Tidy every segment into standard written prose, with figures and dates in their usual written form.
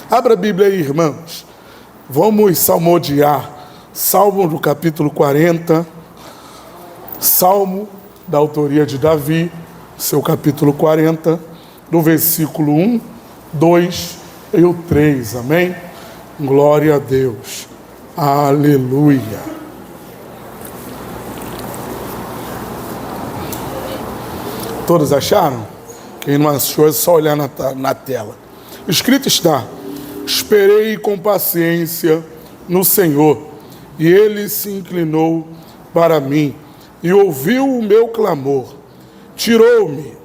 Abra a Bíblia aí, irmãos. Vamos salmodiar. Salmo do capítulo 40. Salmo da autoria de Davi, seu capítulo 40, do versículo 1, 2 e o 3. Amém? Glória a Deus. Aleluia. Todos acharam? Quem não achou é só olhar na tela. Escrito está: esperei com paciência no Senhor, e Ele se inclinou para mim, e ouviu o meu clamor. Tirou-me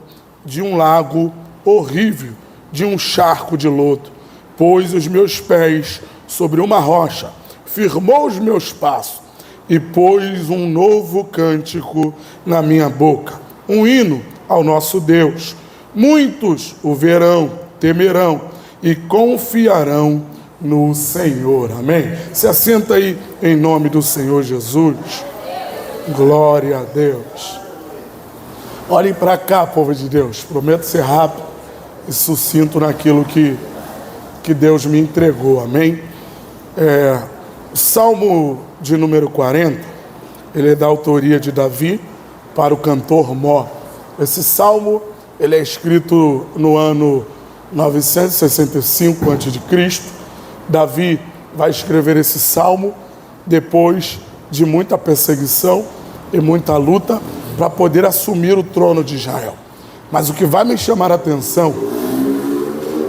de um lago horrível, de um charco de lodo, pôs os meus pés sobre uma rocha, firmou os meus passos, e pôs um novo cântico na minha boca, um hino ao nosso Deus. Muitos o verão, temerão e confiarão no Senhor. Amém? Se assenta aí em nome do Senhor Jesus. Glória a Deus. Olhem para cá, povo de Deus. Prometo ser rápido e sucinto naquilo que Deus me entregou. Amém? O Salmo de número 40, ele é da autoria de Davi para o cantor Mó. Esse salmo, ele é escrito no ano 965 a.C. Davi vai escrever esse salmo depois de muita perseguição e muita luta para poder assumir o trono de Israel. Mas o que vai me chamar a atenção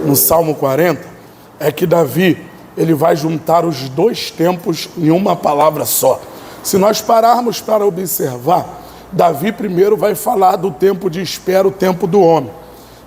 no Salmo 40 é que Davi, ele vai juntar os dois tempos em uma palavra só. Se nós pararmos para observar, Davi primeiro vai falar do tempo de espera, o tempo do homem.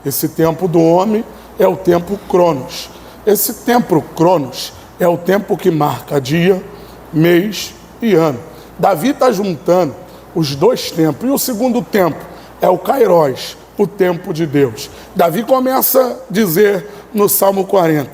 Esse tempo do homem é o tempo Cronos. Esse tempo Cronos é o tempo que marca dia, mês e ano. Davi está juntando os dois tempos. E o segundo tempo é o Kairos, o tempo de Deus. Davi começa a dizer no Salmo 40,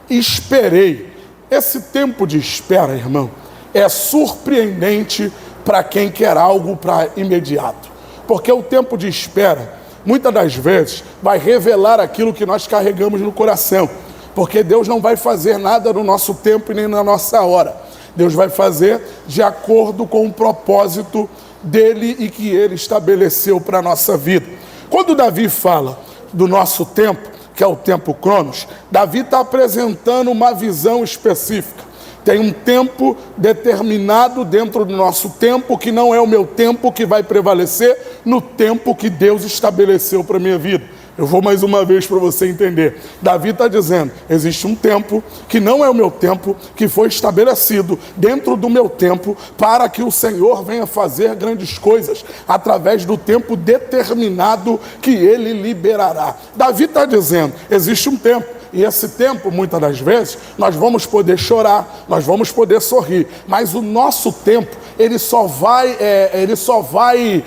esperei. Esse tempo de espera, irmão, é surpreendente para quem quer algo para imediato. Porque o tempo de espera, muitas das vezes, vai revelar aquilo que nós carregamos no coração. Porque Deus não vai fazer nada no nosso tempo e nem na nossa hora. Deus vai fazer de acordo com o propósito dele e que ele estabeleceu para a nossa vida. Quando Davi fala do nosso tempo, que é o tempo Cronos, Davi está apresentando uma visão específica. Tem um tempo determinado dentro do nosso tempo, que não é o meu tempo que vai prevalecer no tempo que Deus estabeleceu para a minha vida. Eu vou mais uma vez para você entender. Davi está dizendo, existe um tempo que não é o meu tempo, que foi estabelecido dentro do meu tempo, para que o Senhor venha fazer grandes coisas, através do tempo determinado que Ele liberará. Davi está dizendo, existe um tempo. E esse tempo, muitas das vezes, nós vamos poder chorar, nós vamos poder sorrir, mas o nosso tempo, ele só vai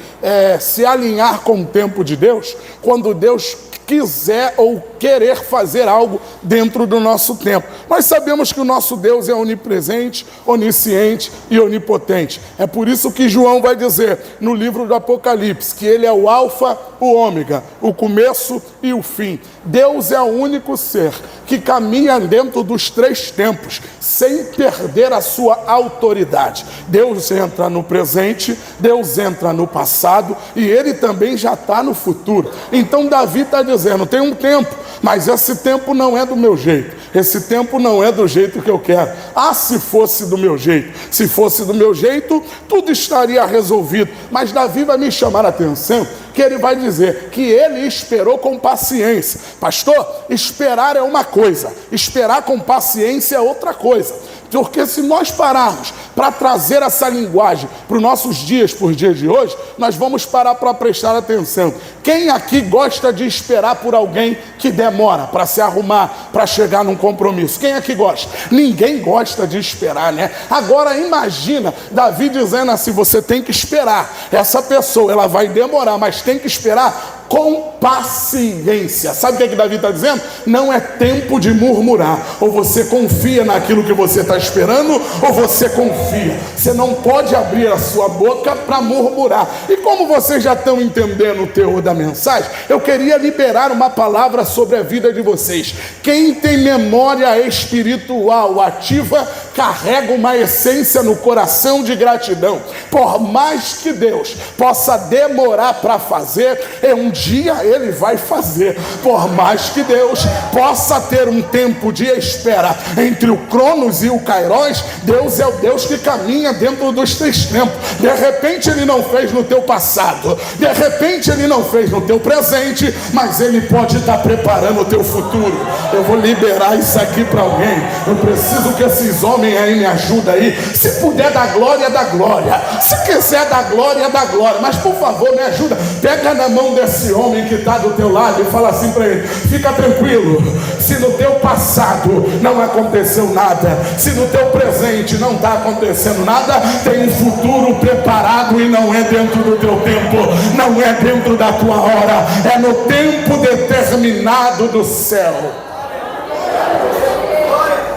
se alinhar com o tempo de Deus, quando Deus quiser ou querer fazer algo dentro do nosso tempo. Nós sabemos que o nosso Deus é onipresente, onisciente e onipotente. É por isso que João vai dizer no livro do Apocalipse que ele é o alfa, o ômega, o começo e o fim. Deus é o único ser que caminha dentro dos três tempos, sem perder a sua autoridade. Deus entra no presente, Deus entra no passado e ele também já está no futuro. Então Davi está dizendo, tem um tempo, mas esse tempo não é do meu jeito. Esse tempo não é do jeito que eu quero. Se fosse do meu jeito. Se fosse do meu jeito, tudo estaria resolvido. Mas Davi vai me chamar a atenção, que ele vai dizer que ele esperou com paciência. Pastor, esperar é uma coisa, esperar com paciência é outra coisa. Porque se nós pararmos para trazer essa linguagem para os nossos dias, por dia de hoje, nós vamos parar para prestar atenção. Quem aqui gosta de esperar por alguém que demora para se arrumar, para chegar num compromisso? Quem aqui gosta? Ninguém gosta de esperar, né? Agora imagina Davi dizendo assim, você tem que esperar. Essa pessoa, ela vai demorar, mas tem que esperar com paciência. Sabe o que Davi está dizendo? Não é tempo de murmurar. Ou você confia naquilo que você está esperando, ou você confia. Você não pode abrir a sua boca para murmurar. E como vocês já estão entendendo o teor da mensagem, eu queria liberar uma palavra sobre a vida de vocês. Quem tem memória espiritual ativa, carrega uma essência no coração de gratidão. Por mais que Deus possa demorar para fazer, um dia Ele vai fazer. Por mais que Deus possa ter um tempo de espera entre o Cronos e o Kairos, Deus é o Deus que caminha dentro dos 3 tempos. De repente Ele não fez no teu passado, de repente Ele não fez no teu presente, mas Ele pode estar preparando o teu futuro. Eu vou liberar isso aqui para alguém. Eu preciso que esses homens aí me ajudem aí. Se puder dar glória, dá glória. Se quiser dar glória, dá glória. Mas por favor, me ajuda. Pega na mão desse homem que está do teu lado e fala assim para ele: fica tranquilo, se no teu passado não aconteceu nada, se no teu presente não está acontecendo nada, tem um futuro preparado e não é dentro do teu tempo, não é dentro da tua hora, é no tempo determinado do céu.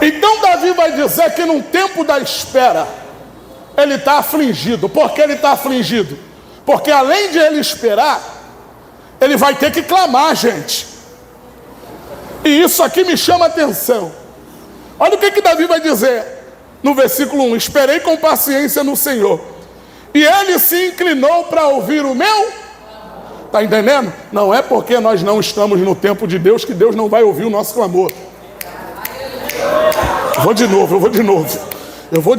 Então Davi vai dizer que no tempo da espera ele está afligido. Por que ele está afligido? Porque além de ele esperar, ele vai ter que clamar, gente. E isso aqui me chama a atenção. Olha o que Davi vai dizer no versículo 1: esperei com paciência no Senhor, e Ele se inclinou para ouvir o meu. Está entendendo? Não é porque nós não estamos no tempo de Deus que Deus não vai ouvir o nosso clamor. Eu vou de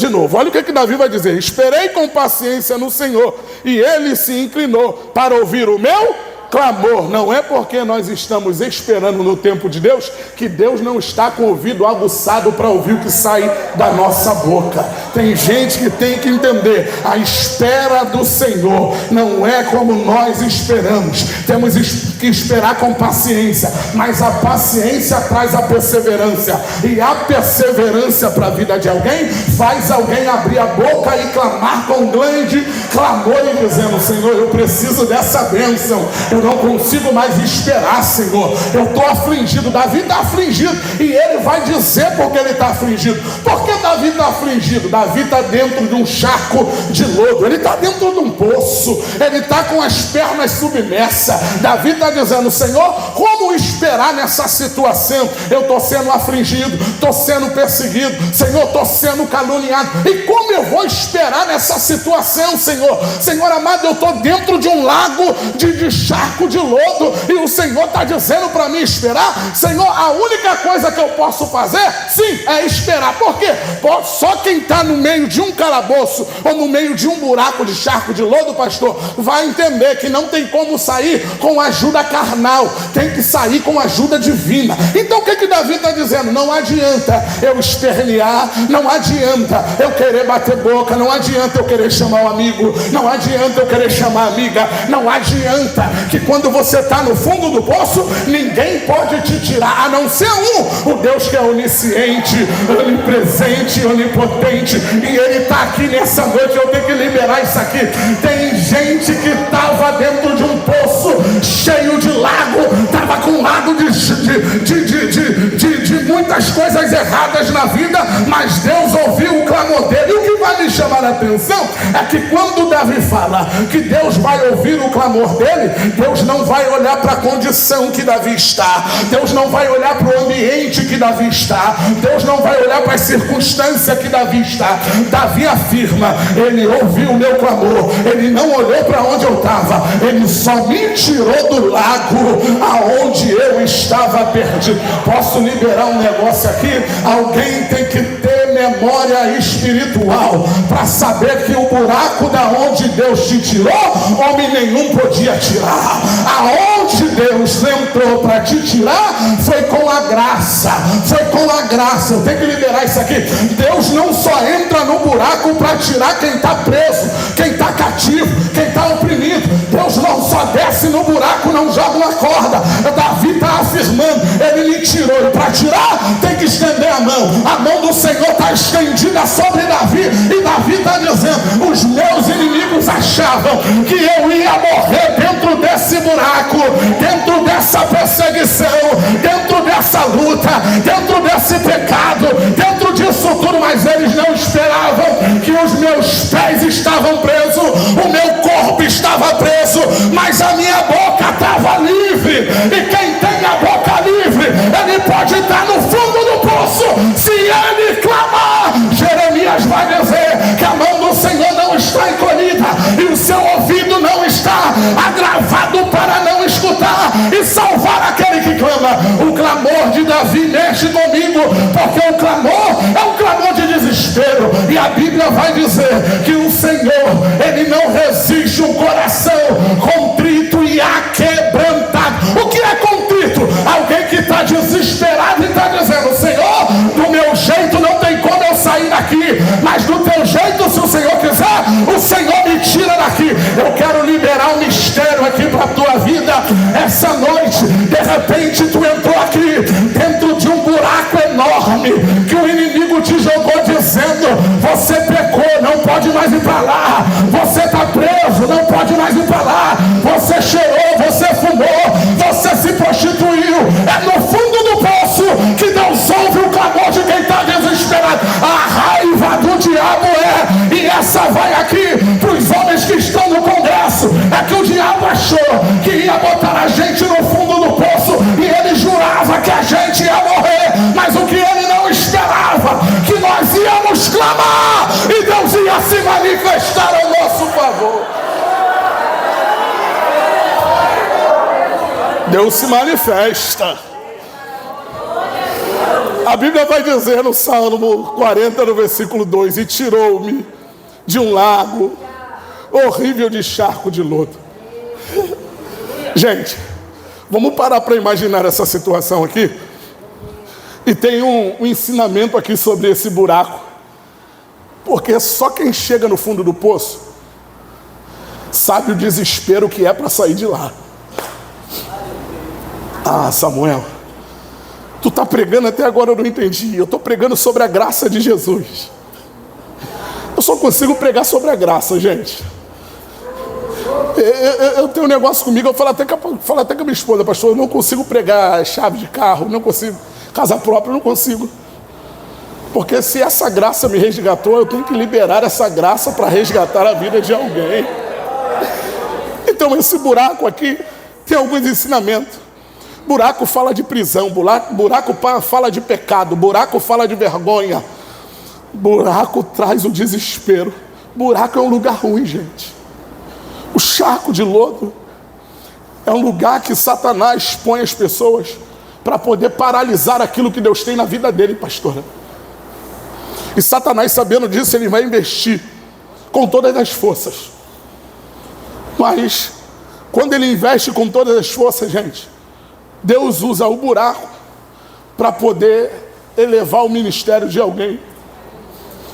novo. Olha o que Davi vai dizer: esperei com paciência no Senhor, e Ele se inclinou para ouvir o meu clamor. Não é porque nós estamos esperando no tempo de Deus que Deus não está com o ouvido aguçado para ouvir o que sai da nossa boca. Tem gente que tem que entender: a espera do Senhor não é como nós esperamos. Temos que esperar com paciência, mas a paciência traz a perseverança, e a perseverança para a vida de alguém faz alguém abrir a boca e clamar com grande clamor e dizendo: Senhor, eu preciso dessa bênção, eu não consigo mais esperar, Senhor, eu estou afligido. Davi está afligido, e ele vai dizer por que ele está afligido. Por que Davi está afligido? Davi está dentro de um charco de lodo, ele está dentro de um poço, ele está com as pernas submersas. Davi está dizendo: Senhor, como esperar nessa situação? Eu estou sendo afligido, estou sendo perseguido, Senhor, estou sendo caluniado, e como eu vou esperar nessa situação, Senhor? Senhor amado, eu estou dentro de um lago de charco de lodo, e o Senhor está dizendo para mim esperar. Senhor, a única coisa que eu posso fazer, sim, é esperar. Por quê? Só quem está no meio de um calabouço ou no meio de um buraco de charco de lodo, pastor, vai entender que não tem como sair com ajuda carnal, tem que sair com ajuda divina. Então o que Davi está dizendo? Não adianta eu espernear, não adianta eu querer bater boca, não adianta eu querer chamar um amigo, não adianta eu querer chamar amiga, não adianta, que quando você está no fundo do poço, ninguém pode te tirar, a não ser o Deus que é onisciente, onipresente, onipotente, e Ele está aqui nessa noite. Eu tenho que liberar isso aqui. Tem gente que estava dentro de um poço cheio de lago, estava com um lago de muitas coisas erradas na vida, mas Deus ouviu o clamor dele. E o que vai me chamar a atenção é que quando Davi fala que Deus vai ouvir o clamor dele, Deus não vai olhar para a condição que Davi está, Deus não vai olhar para o ambiente que Davi está, Deus não vai olhar para a circunstância que Davi está. Davi afirma: Ele ouviu o meu clamor, Ele não olhou para onde eu estava, Ele só me tirou do lago aonde eu estava perdido. Posso liberar um negócio aqui? Alguém tem que ter memória espiritual para saber que o buraco da onde Deus te tirou, homem nenhum podia tirar. Aonde Deus entrou para te tirar foi com a graça, foi com a graça. Eu tenho que liberar isso aqui. Deus não só entra no buraco para tirar quem está preso, quem está cativo, quem está oprimido. Deus não só desce no buraco, não joga uma corda. Davi está afirmando: Ele me tirou, e para tirar tem que estender a mão do Senhor está está estendida sobre Davi, e Davi está dizendo: os meus inimigos achavam que eu ia morrer dentro desse buraco, dentro dessa perseguição, dentro dessa luta, dentro desse pecado, dentro disso tudo, mas eles não esperavam que os meus pés estavam presos, o meu corpo estava preso, mas a minha boca estava livre. E quem tem a boca livre, ele pode estar no fundo do poço, se ele clamar. Jeremias vai dizer que a mão do Senhor não está encolhida e o seu ouvido não está agravado para não escutar e salvar aquele que clama. O clamor de Davi mexe comigo, porque o clamor é um clamor de desespero, e a Bíblia vai dizer que o Senhor, ele não resiste um coração contrito e aquebrantado. O que é contrito? Alguém que está desesperado e está dizendo: Senhor, do meu jeito não tem como eu sair daqui, mas do teu jeito, se o Senhor quiser, o Senhor me tira daqui. Eu quero liberar um mistério aqui para a tua vida essa noite. De repente tu entrou aqui dentro de um buraco enorme que o inimigo te jogou dizendo: você pecou, não pode mais ir para lá, você está preso, não pode mais ir para lá, você cheirou, você fumou, você se prostituiu. É no fundo do poço que Deus ouve o clamor de quem está desesperado. A raiva do diabo e essa vai aqui para os homens que estão no Congresso, é que o diabo achou que ia botar a gente no fundo do poço, e ele jurava que a gente ia morrer, mas o que ele não esperava, que nós íamos clamar e Deus ia se manifestar ao nosso favor. Deus se manifesta. A Bíblia vai dizer no Salmo 40, no versículo 2: e tirou-me de um lago horrível de charco de lodo. Gente, vamos parar para imaginar essa situação aqui. E tem um ensinamento aqui sobre esse buraco, porque só quem chega no fundo do poço sabe o desespero que é para sair de lá. Ah, Samuel, tu está pregando até agora, eu não entendi. Eu estou pregando sobre a graça de Jesus. Eu só consigo pregar sobre a graça, gente. Eu tenho um negócio comigo, eu falo até com a minha esposa: pastor, eu não consigo pregar chave de carro, não consigo, casa própria, eu não consigo. Porque se essa graça me resgatou, eu tenho que liberar essa graça para resgatar a vida de alguém. Então esse buraco aqui tem alguns ensinamentos. Buraco fala de prisão, buraco fala de pecado, buraco fala de vergonha, buraco traz o desespero. Buraco é um lugar ruim, gente. O charco de lodo é um lugar que Satanás põe as pessoas para poder paralisar aquilo que Deus tem na vida dele, pastora. E Satanás, sabendo disso, ele vai investir com todas as forças. Mas quando ele investe com todas as forças, gente, Deus usa o buraco para poder elevar o ministério de alguém.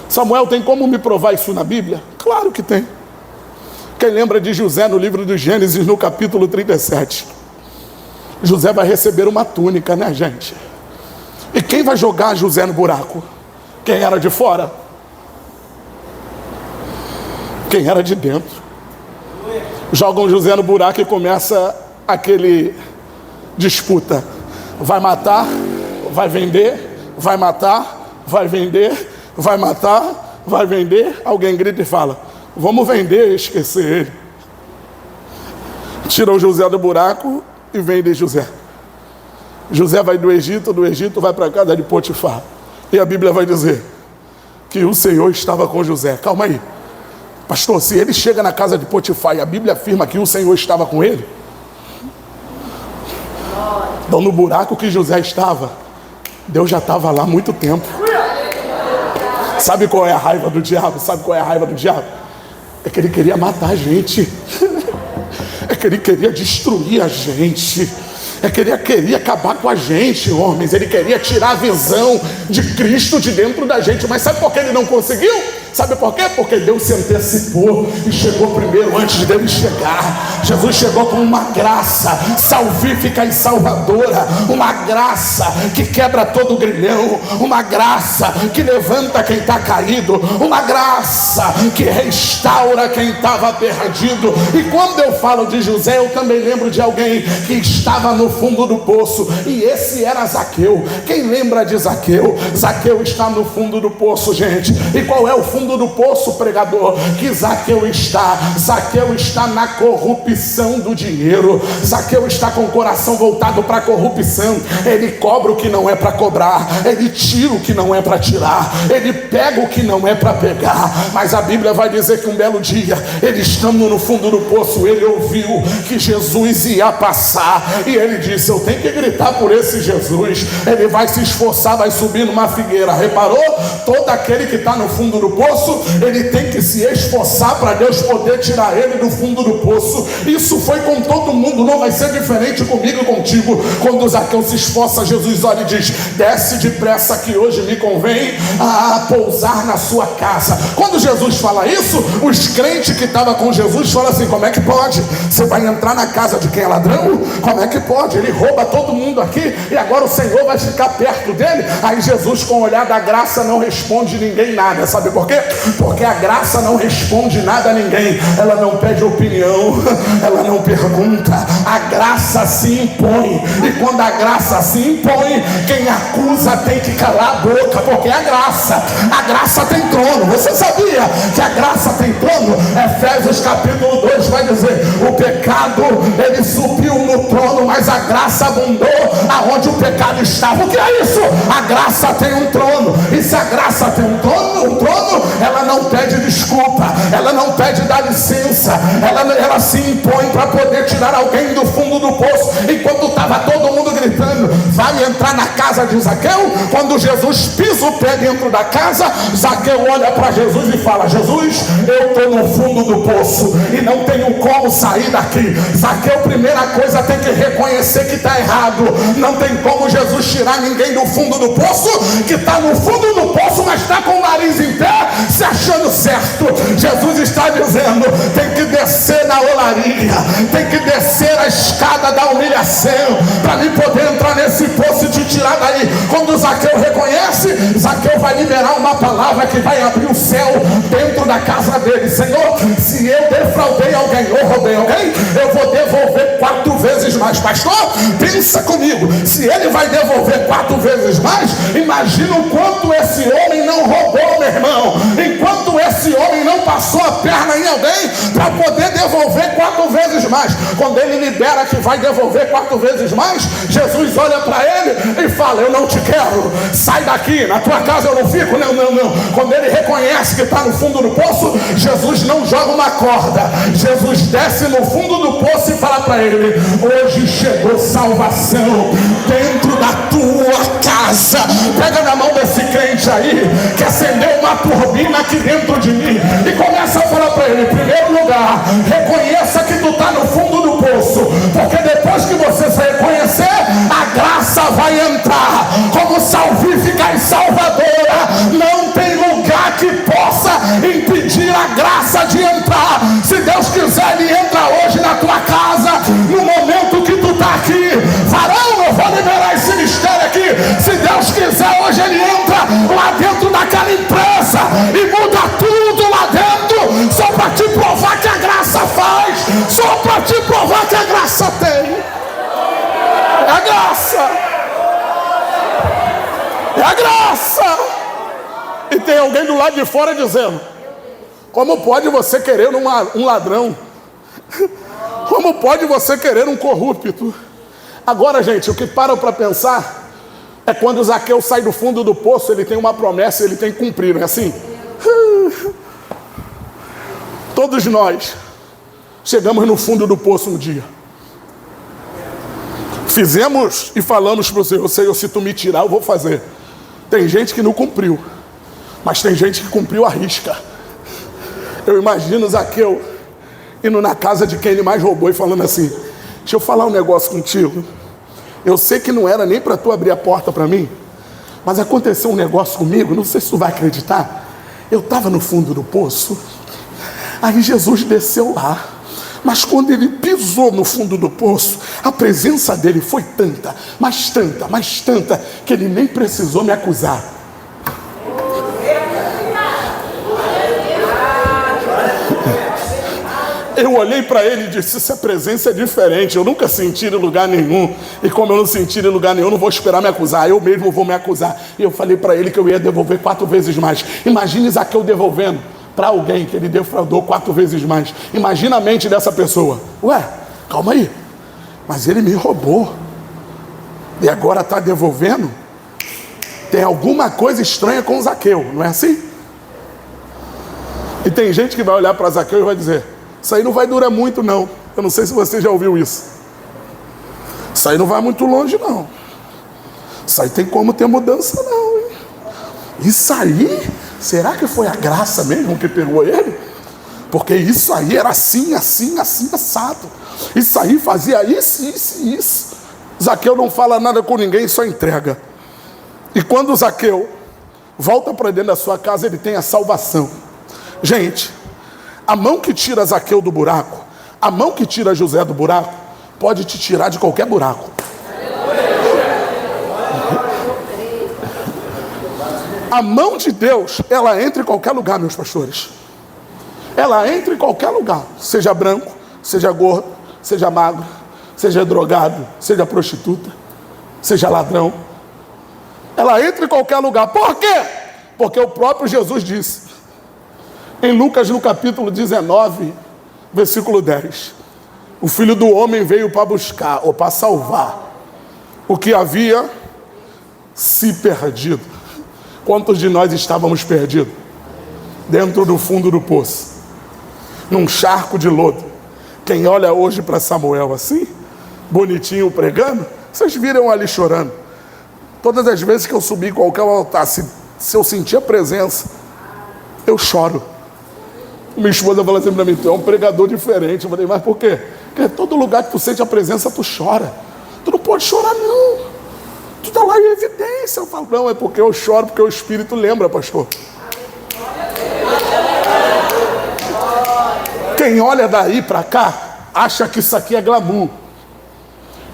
Samuel, tem como me provar isso na Bíblia? Claro que tem. Quem lembra de José no livro do Gênesis, no capítulo 37? José vai receber uma túnica, né, gente? E quem vai jogar José no buraco? Quem era de fora? Quem era de dentro? Jogam José no buraco e começa aquele disputa. Vai matar, vai vender, vai matar, vai vender, vai matar, vai vender. Alguém grita e fala: vamos vender e esquecer ele. Tiram José do buraco e vende José. José vai do Egito vai para a casa de Potifar. E a Bíblia vai dizer que o Senhor estava com José. Calma aí, pastor, se ele chega na casa de Potifar e a Bíblia afirma que o Senhor estava com ele, então no buraco que José estava, Deus já estava lá há muito tempo. Sabe qual é a raiva do diabo? É que ele queria matar a gente. É que ele queria destruir a gente. É que ele queria acabar com a gente, homens. Ele queria tirar a visão de Cristo de dentro da gente. Mas sabe por que ele não conseguiu? Sabe por quê? Porque Deus se antecipou e chegou primeiro antes dele chegar. Jesus chegou com uma graça salvífica e salvadora, uma graça que quebra todo grilhão, uma graça que levanta quem está caído, uma graça que restaura quem estava perdido. E quando eu falo de José, eu também lembro de alguém que estava no fundo do poço, e esse era Zaqueu. Quem lembra de Zaqueu? Zaqueu está no fundo do poço, gente. E qual é o fundo do poço, pregador? Que Zaqueu está? Zaqueu está na corrupção do dinheiro. Zaqueu está com o coração voltado para a corrupção. Ele cobra o que não é para cobrar, ele tira o que não é para tirar, ele pega o que não é para pegar. Mas a Bíblia vai dizer que um belo dia, ele estando no fundo do poço, ele ouviu que Jesus ia passar, e ele disse: eu tenho que gritar por esse Jesus. Ele vai se esforçar, vai subir numa figueira. Reparou? Todo aquele que está no fundo do poço, ele tem que se esforçar para Deus poder tirar ele do fundo do poço. Isso foi com todo mundo, não vai ser diferente comigo e contigo. Quando Zaqueu se esforça, Jesus olha e diz: desce depressa que hoje me convém pousar na sua casa. Quando Jesus fala isso, os crentes que estavam com Jesus falam assim: como é que pode? Você vai entrar na casa de quem é ladrão? Como é que pode? Ele rouba todo mundo aqui e agora o Senhor vai ficar perto dele? Aí Jesus, com o olhar da graça, não responde ninguém nada. Sabe por quê? Porque a graça não responde nada a ninguém. Ela não pede opinião, ela não pergunta. A graça se impõe, e quando a graça se impõe, quem acusa tem que calar a boca, porque a graça tem trono. Você sabia que a graça tem trono? Efésios capítulo 2 vai dizer: o pecado, ele subiu no trono, mas a graça abundou aonde o pecado estava. O que é isso? A graça tem um trono, e se a graça tem um trono, ela não pede desculpa, ela não pede dar licença, ela se impõe para poder tirar alguém do fundo do poço. Enquanto estava todo mundo gritando: vai entrar na casa de Zaqueu, quando Jesus pisa o pé dentro da casa, Zaqueu olha para Jesus e fala: Jesus, eu estou no fundo do poço e não tenho como sair daqui. Zaqueu, primeira coisa, tem que reconhecer que está errado. Não tem como Jesus tirar ninguém do fundo do poço, que está no fundo do poço, mas está com o nariz em pé, se achando certo. Jesus está dizendo: tem que descer na olaria, tem que descer a escada da humilhação, para mim poder entrar nesse poço e te tirar daí. Quando Zaqueu reconhece, Zaqueu vai liberar uma palavra que vai abrir o céu dentro da casa dele. Senhor, se eu defraudei alguém ou roubei alguém, eu vou devolver 4 vezes mais. Pastor, pensa comigo, se ele vai devolver 4 vezes mais, imagina o quanto esse homem não roubou, meu irmão. Enquanto esse homem não passou a perna em alguém para poder devolver 4 vezes mais. Quando ele libera que vai devolver 4 vezes mais, Jesus olha para ele e fala: eu não te quero, sai daqui, na tua casa eu não fico. Não. Quando ele reconhece que está no fundo do poço, Jesus não joga uma corda, Jesus desce no fundo do poço e fala para ele: hoje chegou salvação dentro da tua casa. Pega na mão desse crente aí que acendeu uma turbina aqui dentro de mim e começa a falar para ele: em primeiro lugar, reconheça que tu está no fundo do poço, porque depois que você se reconhecer, a graça vai entrar como salvífica e salvadora. Não tem lugar que possa impedir a graça de entrar. Se Deus quiser, ele entra hoje na tua casa, no momento que tu está aqui. Varão, eu vou liberar esse mistério aqui. Se Deus quiser, hoje ele entra lá dentro daquela empresa e muda tudo lá dentro, só para te provar que a graça faz, só para te provar que a graça tem. É a graça. É a graça. E tem alguém do lado de fora dizendo: como pode você querer um ladrão? Como pode você querer um corrupto? Agora, gente, o que para pensar é quando Zaqueu sai do fundo do poço, ele tem uma promessa, ele tem que cumprir, não é assim? Todos nós chegamos no fundo do poço um dia. Fizemos e falamos para o Senhor: Senhor, se tu me tirar, eu vou fazer. Tem gente que não cumpriu, mas tem gente que cumpriu à risca. Eu imagino Zaqueu indo na casa de quem ele mais roubou e falando assim: deixa eu falar um negócio contigo. Eu sei que não era nem para tu abrir a porta para mim, mas aconteceu um negócio comigo, não sei se tu vai acreditar. eu estava no fundo do poço. Aí Jesus desceu lá. Mas quando ele pisou no fundo do poço, a presença dele foi tanta, mas tanta, que ele nem precisou me acusar. Eu olhei para ele e disse: essa presença é diferente, eu nunca senti em lugar nenhum. E como eu não senti em lugar nenhum, eu não vou esperar me acusar, eu mesmo vou me acusar. E eu falei para ele que eu ia devolver 4 vezes mais. Imagine Zaqueu devolvendo para alguém que ele defraudou 4 vezes mais. Imagina a mente dessa pessoa. Ué, calma aí, mas ele me roubou e agora está devolvendo? Tem alguma coisa estranha com Zaqueu, não é assim? E tem gente que vai olhar para Zaqueu e vai dizer: isso aí não vai durar muito não. Eu não sei se você já ouviu isso. Isso aí não vai muito longe não. Isso aí tem como ter mudança não, hein? Isso aí, será que foi a graça mesmo que pegou ele? Porque isso aí era assim, assado. Isso aí fazia isso. Zaqueu não fala nada com ninguém, só entrega. E quando Zaqueu volta para dentro da sua casa, ele tem a salvação. Gente, a mão que tira Zaqueu do buraco, a mão que tira José do buraco, pode te tirar de qualquer buraco. A mão de Deus, ela entra em qualquer lugar, meus pastores. Ela entra em qualquer lugar. Seja branco, seja gordo, seja magro, seja drogado, seja prostituta, seja ladrão. Ela entra em qualquer lugar. Por quê? Porque o próprio Jesus disse, em Lucas, no capítulo 19, versículo 10. O Filho do Homem veio para buscar, ou para salvar, o que havia se perdido. Quantos de nós estávamos perdidos? Dentro do fundo do poço, num charco de lodo. Quem olha hoje para Samuel assim, bonitinho pregando, vocês viram ali chorando. Todas as vezes que eu subi em qualquer altar, se eu sentir a presença, eu choro. Minha esposa fala assim para mim: tu é um pregador diferente. Eu falei: mas por quê? Porque todo lugar que tu sente a presença, tu chora. Tu não pode chorar não, tu está lá em evidência. Eu falo: não, é porque eu choro, porque o Espírito lembra, pastor. Quem olha daí para cá, acha que isso aqui é glamour.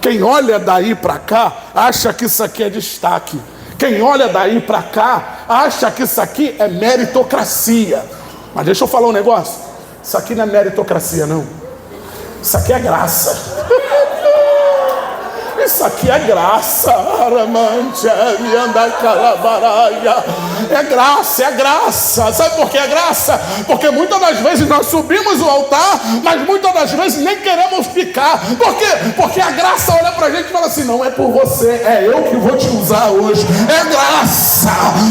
Quem olha daí para cá, acha que isso aqui é destaque. Quem olha daí para cá, acha que isso aqui é meritocracia. Mas deixa eu falar um negócio. Isso aqui não é meritocracia não. Isso aqui é graça. Isso aqui é graça. É graça, é graça. Sabe por que é graça? Porque muitas das vezes nós subimos o altar, mas muitas das vezes nem queremos ficar. Por quê? Porque a graça olha pra gente e fala assim: não é por você, é eu que vou te usar hoje. É graça.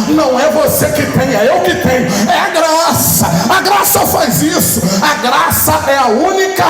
Não é você que tem, é eu que tenho. É a graça. A graça faz isso. A graça é a única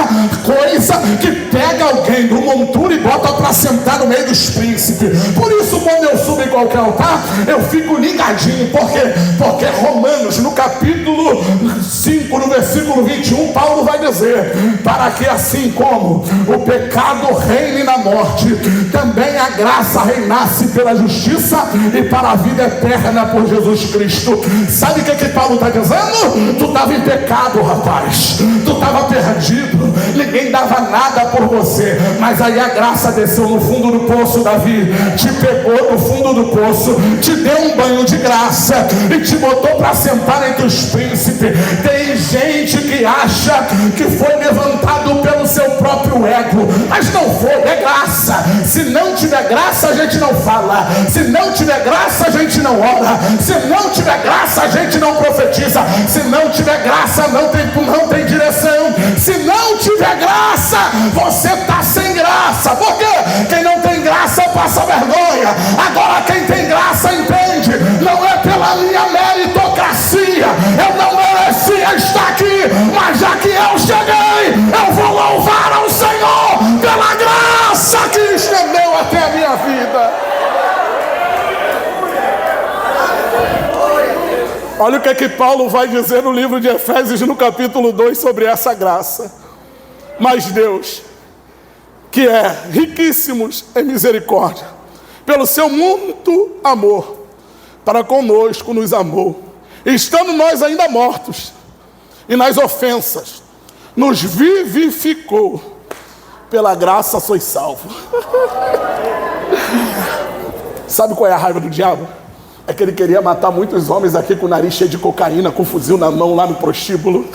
coisa que pega alguém do monturo e bota pra sentar no meio dos príncipes. Por isso, quando eu subo em qualquer altar, eu fico ligadinho. Por quê? Porque Romanos, no capítulo 5, no versículo 21, Paulo vai dizer: para que assim como o pecado reine na morte, também a graça reinasse pela justiça e para a vida eterna por Jesus Cristo. Sabe o que Paulo está dizendo? Tu estava em pecado, rapaz. Tu estava perdido. Ninguém dava nada por você. Mas aí a graça desceu no fundo do poço, Davi. Te pegou no fundo do poço, te deu um banho de graça e te botou para sentar entre os príncipes. Tem gente que acha que foi levantado pelo seu próprio ego, mas não foi, é graça. Se não tiver graça, a gente não fala. Se não tiver graça, a gente não ora. Se não tiver graça, a gente não profetiza. Se não tiver graça, não tem direção. Se não tiver graça, você está sem graça. Por quê? Quem não tem graça passa vergonha. Agora quem tem graça entende. Não é pela minha meritocracia. Eu não merecia estar aqui, mas já que eu cheguei, eu vou louvar ao Senhor pela graça que estendeu até a minha vida. Olha o que Paulo vai dizer no livro de Efésios, no capítulo 2, sobre essa graça. Mas Deus, que é riquíssimos em misericórdia, pelo seu muito amor para conosco nos amou, estando nós ainda mortos, e nas ofensas, nos vivificou, pela graça sois salvos. Sabe qual é a raiva do diabo? É que ele queria matar muitos homens aqui com o nariz cheio de cocaína, com um fuzil na mão lá no prostíbulo.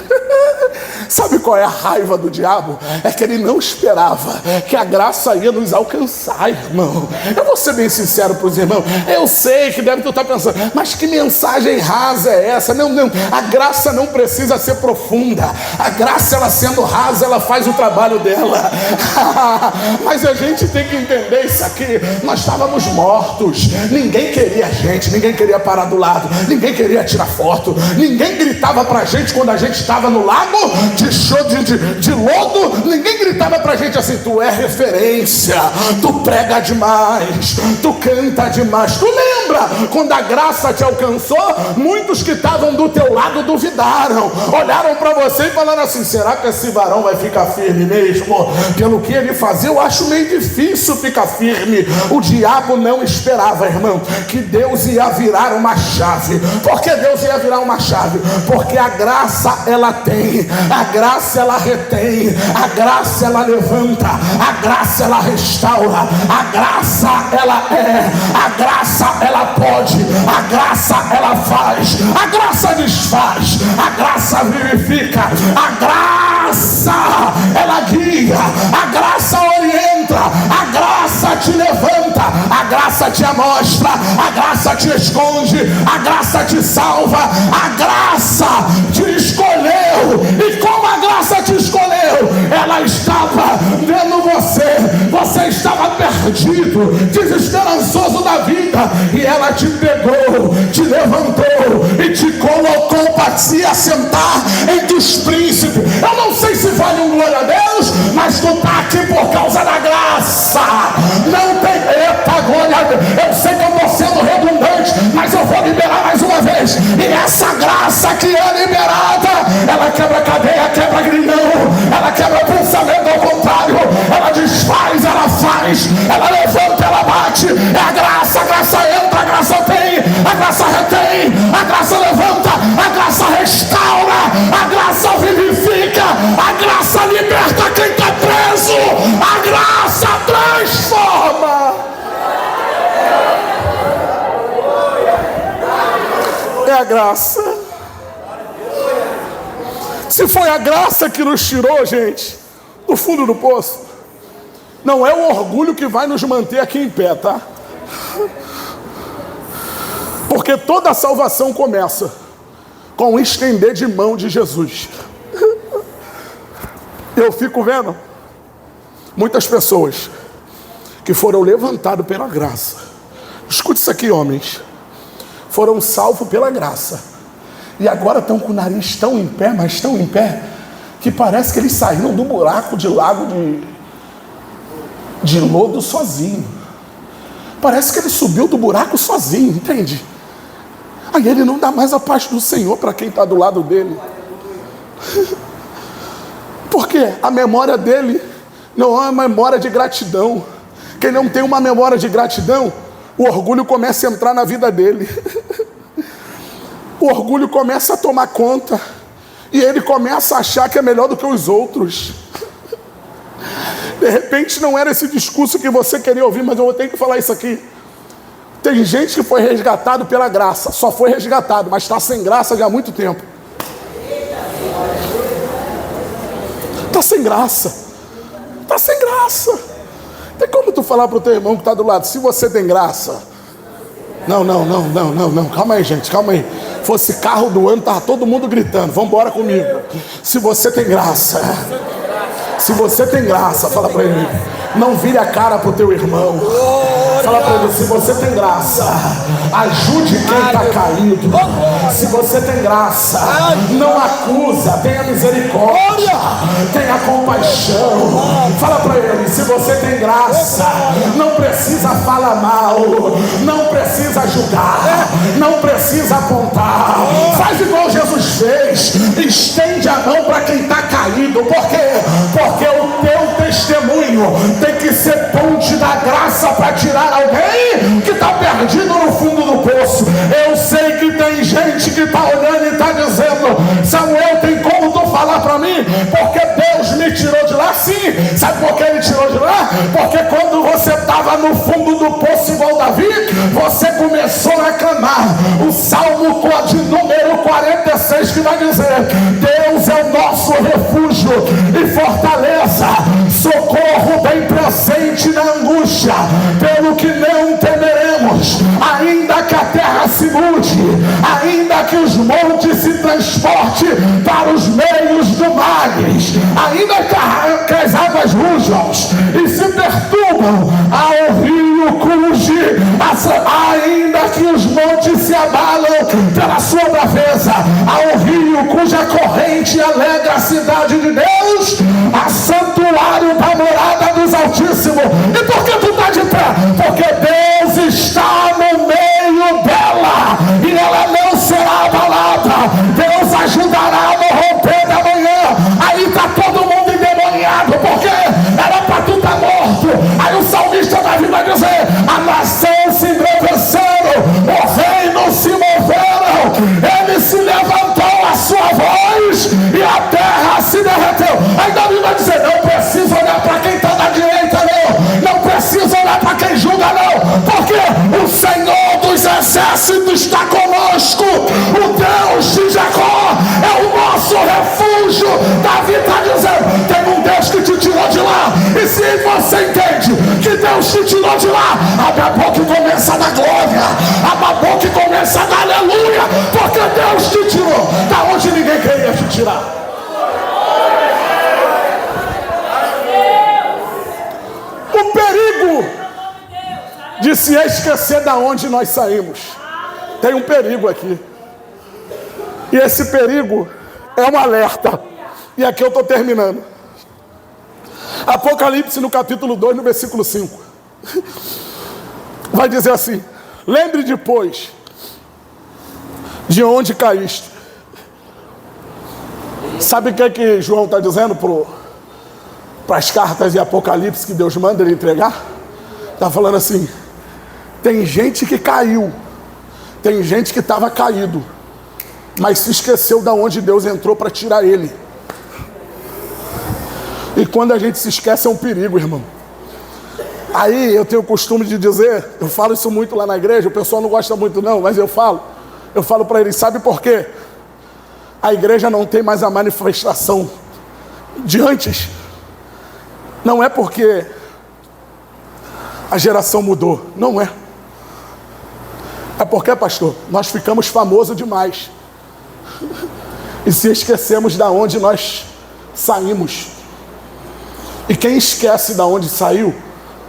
Sabe qual é a raiva do diabo? É que ele não esperava que a graça ia nos alcançar, irmão. Eu vou ser bem sincero para os irmãos. Eu sei que deve estar pensando, mas que mensagem rasa é essa? Não, a graça não precisa ser profunda. A graça, ela sendo rasa, ela faz o trabalho dela. Mas a gente tem que entender isso aqui. Nós estávamos mortos. Ninguém queria a gente, ninguém queria parar do lado, ninguém queria tirar foto, ninguém gritava pra gente quando a gente estava no lago de lodo. Ninguém gritava pra gente assim: tu é referência, tu prega demais, tu canta demais. Tu lembra quando a graça te alcançou? Muitos que estavam do teu lado duvidaram, olharam pra você e falaram assim: será que esse varão vai ficar firme mesmo? Pelo que ele fazia, eu acho meio difícil ficar firme. O diabo não esperava, irmão, que Deus ia virar uma chave. Por que Deus ia virar uma chave? Porque a graça, ela tem, a graça ela retém, a graça ela levanta, a graça ela restaura, a graça ela é, a graça ela pode, a graça ela faz, a graça desfaz, a graça vivifica, a graça ela guia, a graça orienta, a graça te levanta, a graça te amostra, a graça te esconde, a graça te salva, a graça te escolheu. E como a graça te escolheu, ela estava vendo você estava perdido, desesperançoso da vida, e ela te pegou, te levantou e te colocou para se assentar entre os príncipes. Eu não sei se vale um glória a Deus, mas tu está aqui por causa da graça. Não tem, eita glória a Deus. Eu sei que eu estou sendo redundante, mas eu vou liberar mais uma vez. E essa graça que é liberada, ela quebra cadeia, quebra grilhão, ela quebra pensamento ao contrário, ela desfaz, ela faz, ela levanta, ela bate. É a graça entra, a graça tem, a graça retém, a graça levanta, a graça restaura, a graça vivifica, a graça liberta quem está preso, a graça transforma. É a graça. Se foi a graça que nos tirou, gente, do fundo do poço, não é o orgulho que vai nos manter aqui em pé, tá? Porque toda a salvação começa com o estender de mão de Jesus. Eu fico vendo muitas pessoas que foram levantadas pela graça. Escute isso aqui, homens. Foram salvos pela graça. E agora estão com o nariz tão em pé, mas tão em pé, que parece que eles saíram do buraco de lago de lodo sozinho. Parece que ele subiu do buraco sozinho, entende? Aí ele não dá mais a paz do Senhor para quem está do lado dele. Porque a memória dele não é uma memória de gratidão. Quem não tem uma memória de gratidão, o orgulho começa a entrar na vida dele. O orgulho começa a tomar conta, e ele começa a achar que é melhor do que os outros. De repente não era esse discurso que você queria ouvir, mas eu tenho que falar isso aqui. Tem gente que foi resgatado pela graça, só foi resgatado, mas está sem graça já há muito tempo. Está sem graça. Está sem graça. Tem como tu falar para o teu irmão que está do lado: se você tem graça? Não. Calma aí, gente, calma aí. Fosse carro do ano, estava todo mundo gritando: vamos embora comigo. Se você tem graça. Se você tem graça, fala para ele. Não vire a cara para o teu irmão. Fala para ele: se você tem graça, ajude quem está caído. Se você tem graça, não acusa, tenha misericórdia, tenha compaixão. Fala para ele: se você tem graça, não precisa falar mal, não precisa julgar, não precisa apontar. Faz igual Jesus fez, estende a mão para quem está caído. Por quê? Porque o teu testemunho tem que ser ponte da graça para tirar alguém que está perdido no fundo do poço. Eu sei que tem gente que está olhando Samuel, tem como tu falar para mim? Porque Deus me tirou de lá. Sim, sabe por que ele tirou de lá? Porque quando você estava no fundo do poço igual Davi, você começou a clamar o Salmo de número 46, que vai dizer: Deus é o nosso refúgio e fortaleza, socorro bem presente na angústia, pelo que não temeremos, ainda que a terra se mude, ainda que os montes se transportem para os meios do mares, ainda que as águas rujam e se perturbam, ao rio cuge, ainda que os montes se abalam pela sua braveza, ao rio cuja corrente alegra a cidade de Deus, a santuário da morada dos Altíssimos. E por que tu está de pé? Porque Deus está no meio dela e ela não será abalada. Deus ajudará no romper da manhã. Aí está todo mundo endemoniado, porque era para tu estar morto. Aí o salmista Davi vai dizer: a nação se embraveceram, o reino se moveram, ele se levantou a sua voz e a terra se derreteu. Aí Davi vai dizer: não precisa olhar para quem está na direita, não precisa olhar para quem julga, não, porque o Senhor dos exércitos está conosco, o Deus de Jacó é o nosso refúgio. Davi está dizendo: tem um Deus que te tirou de lá, e se você entende que Deus te tirou de lá, abre a boca e começa a dar glória, abre a boca e começa a dar aleluia, porque Deus te tirou da onde ninguém queria te tirar. O perigo de se esquecer da onde nós saímos. Tem um perigo aqui. E esse perigo é um alerta. E aqui eu estou terminando. Apocalipse no capítulo 2, no versículo 5. Vai dizer assim: lembre depois de onde caíste. Sabe o que João está dizendo para as cartas de Apocalipse que Deus manda ele entregar? Está falando assim: tem gente que caiu, tem gente que estava caído, mas se esqueceu de onde Deus entrou para tirar ele. E quando a gente se esquece é um perigo, irmão. Aí eu tenho o costume de dizer, eu falo isso muito lá na igreja, o pessoal não gosta muito não, mas eu falo para eles: sabe por quê? A igreja não tem mais a manifestação de antes. Não é porque a geração mudou, não é. É porque, pastor, nós ficamos famosos demais e se esquecemos da onde nós saímos. E quem esquece da onde saiu,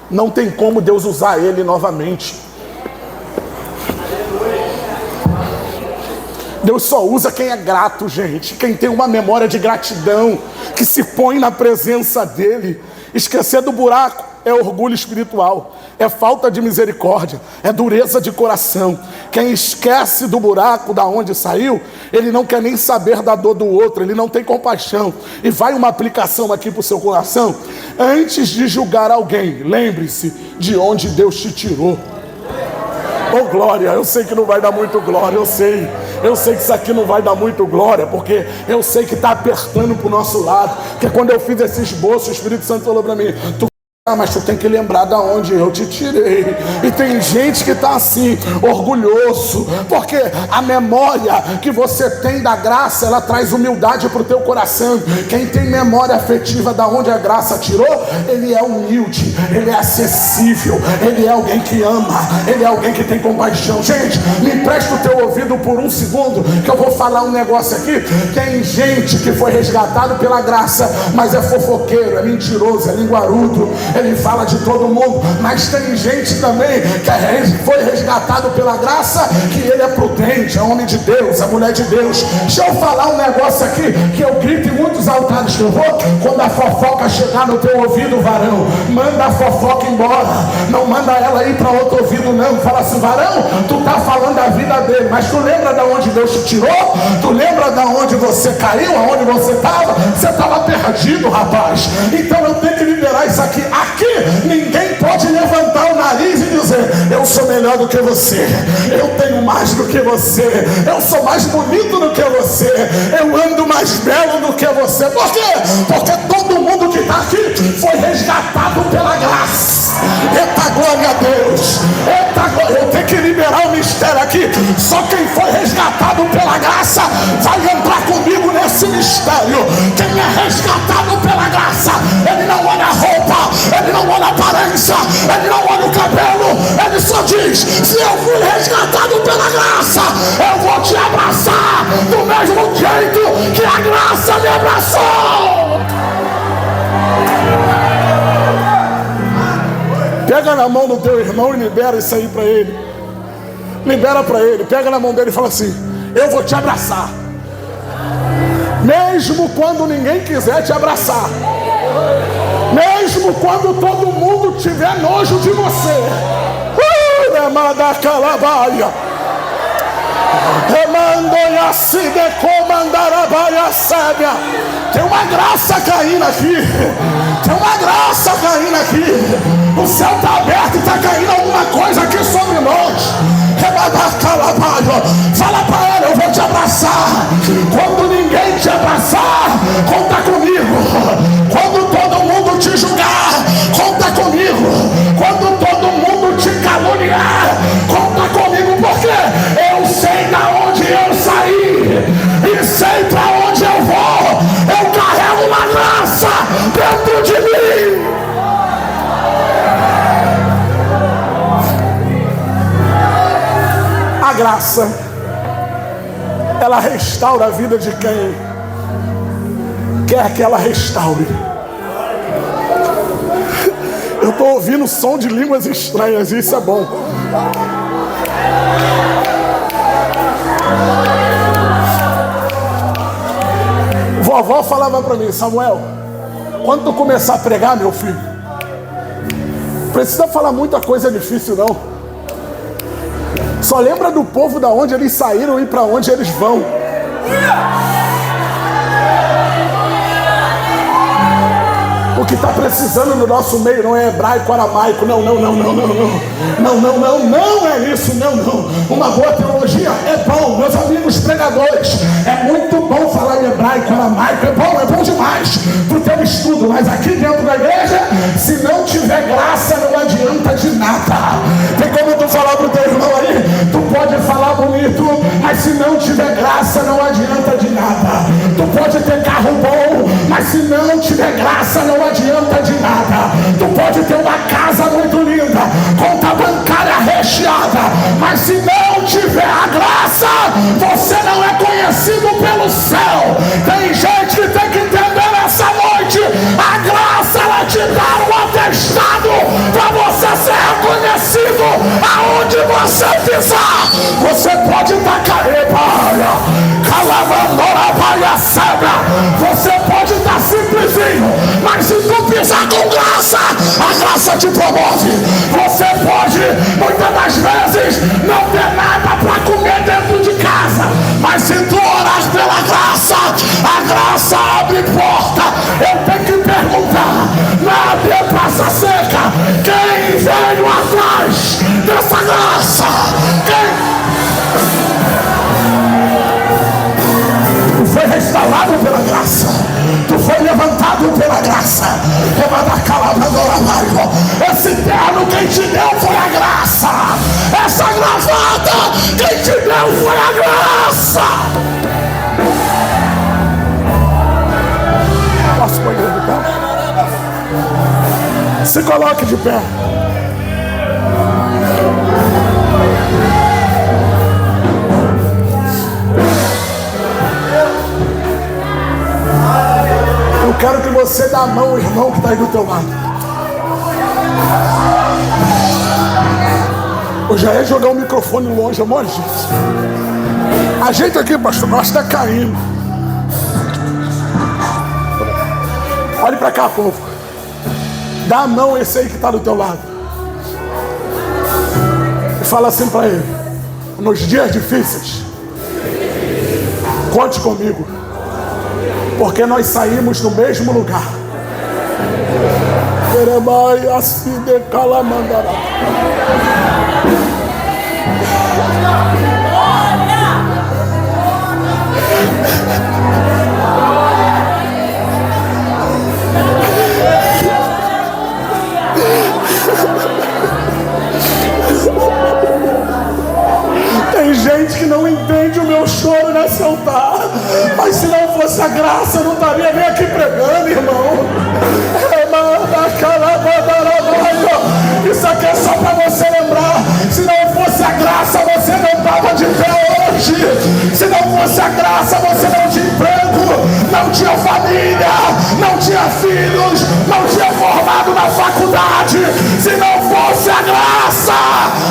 não tem como Deus usar ele novamente. Deus só usa quem é grato, gente, quem tem uma memória de gratidão, que se põe na presença dele. Esquecer do buraco é orgulho espiritual, é falta de misericórdia, é dureza de coração. Quem esquece do buraco da onde saiu, ele não quer nem saber da dor do outro, ele não tem compaixão. E vai uma aplicação aqui para o seu coração: antes de julgar alguém, lembre-se de onde Deus te tirou. Oh glória, eu sei que não vai dar muito glória, eu sei que isso aqui não vai dar muito glória, porque eu sei que está apertando para o nosso lado. Porque quando eu fiz esse esboço, o Espírito Santo falou para mim: mas tu tem que lembrar da onde eu te tirei. E tem gente que está assim, orgulhoso, porque a memória que você tem da graça, ela traz humildade para o teu coração. Quem tem memória afetiva da onde a graça tirou, ele é humilde, ele é acessível, ele é alguém que ama, ele é alguém que tem compaixão. Gente, me empresta o teu ouvido por um segundo, que eu vou falar um negócio aqui. Tem gente que foi resgatado pela graça, mas é fofoqueiro, é mentiroso, é linguarudo, ele fala de todo mundo. Mas tem gente também que foi resgatado pela graça, que ele é prudente, é homem de Deus, é mulher de Deus. Deixa eu falar um negócio aqui, que eu grito em muitos altares que eu vou. Quando a fofoca chegar no teu ouvido, varão, manda a fofoca embora, não manda ela ir para outro ouvido não. Fala assim: varão, tu tá falando da vida dele, mas tu lembra de onde Deus te tirou? Tu lembra de onde você caiu, aonde você estava? Você estava perdido, rapaz. Então eu tenho que liberar isso aqui. Aqui ninguém pode levantar o nariz e dizer: eu sou melhor do que você, eu tenho mais do que você, eu sou mais bonito do que você, eu ando mais belo do que você. Por quê? Porque todo mundo que está aqui foi resgatado pela graça. Eita glória a Deus, eita glória. Eu tenho que liberar o mistério aqui. Só quem foi resgatado pela graça vai entrar comigo nesse mistério. Quem é resgatado pela graça, ele não olha a roupa, ele não olha a aparência, ele não olha o cabelo, ele só diz: se eu fui resgatado pela graça, eu vou te abraçar do mesmo jeito que a graça me abraçou. Pega na mão do teu irmão e libera isso aí para ele. Libera para ele, pega na mão dele e fala assim: eu vou te abraçar, mesmo quando ninguém quiser te abraçar, mesmo quando todo mundo tiver nojo de você. Remanda calabaia, remandoia se decomandarabaia sábia. Tem uma graça caindo aqui, tem uma graça caindo aqui. O céu está aberto e está caindo alguma coisa aqui sobre nós. Fala para ele: eu vou te abraçar. Quando ninguém te abraçar, conta comigo. Quando todo mundo te julgar, conta comigo. Quando todo mundo te caluniar, conta comigo. Porque eu sei da onde eu saí e sei para onde eu vou. Eu carrego uma graça dentro de mim. A graça, ela restaura a vida de quem quer que ela restaure. Eu estou ouvindo som de línguas estranhas, e isso é bom. Vovó falava para mim: Samuel, quando tu começar a pregar, meu filho, precisa falar muita coisa difícil não. Só lembra do povo da onde eles saíram e para onde eles vão. O que está precisando no nosso meio não é hebraico, aramaico. Não é isso, não. Uma boa teologia é bom, meus amigos pregadores. É muito bom falar em hebraico, aramaico. É bom demais para o teu estudo. Mas aqui dentro da igreja, se não tiver graça, não adianta de nada. Tem como tu falar para o teu irmão aí: tu pode falar bonito, mas se não tiver graça, não adianta de nada. Tu pode ter carro bom, mas se não tiver graça, não adianta de nada. Tu pode ter uma casa muito linda, conta bancária recheada, mas se não tiver a graça, você não é conhecido pelo céu. Tem gente que tem que entender essa noite: a graça, ela te dá um atestado para você ser reconhecido aonde você pisar. Você pode estar você pode estar simplesinho, mas se tu pisar com graça, a graça te promove. Você pode, muitas das vezes, não ter nada para comer dentro de casa, mas se tu orar pela graça, a graça abre porta. Eu tenho que perguntar, na praça seca, quem veio atrás dessa graça? Tu foi restaurado pela graça, tu foi levantado pela graça. Esse terno quem te deu foi a graça. Essa gravata quem te deu foi a graça. Posso pôr ele de pé? Se coloque de pé. Eu quero que você dê a mão ao irmão que está aí do teu lado. Eu já ia jogar o microfone longe, amor, gente. Ajeita aqui, pastor, nós está caindo. Olhe para cá, povo. Dá a mão a esse aí que está do teu lado. E fala assim para ele: nos dias difíceis, conte comigo, porque nós saímos do mesmo lugar. Erebai assim de calamandará. Tem gente que não entende o meu choro nesse altar, mas se não fosse a graça, eu não estaria nem aqui pregando, irmão. Isso aqui é só para você lembrar. Se não fosse a graça, você não estava de pé hoje. Se não fosse a graça, você não tinha emprego, não tinha família, não tinha filhos, não tinha formado na faculdade. Se não fosse a graça,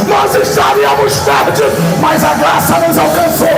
nós estaríamos perdidos. Mas a graça nos alcançou,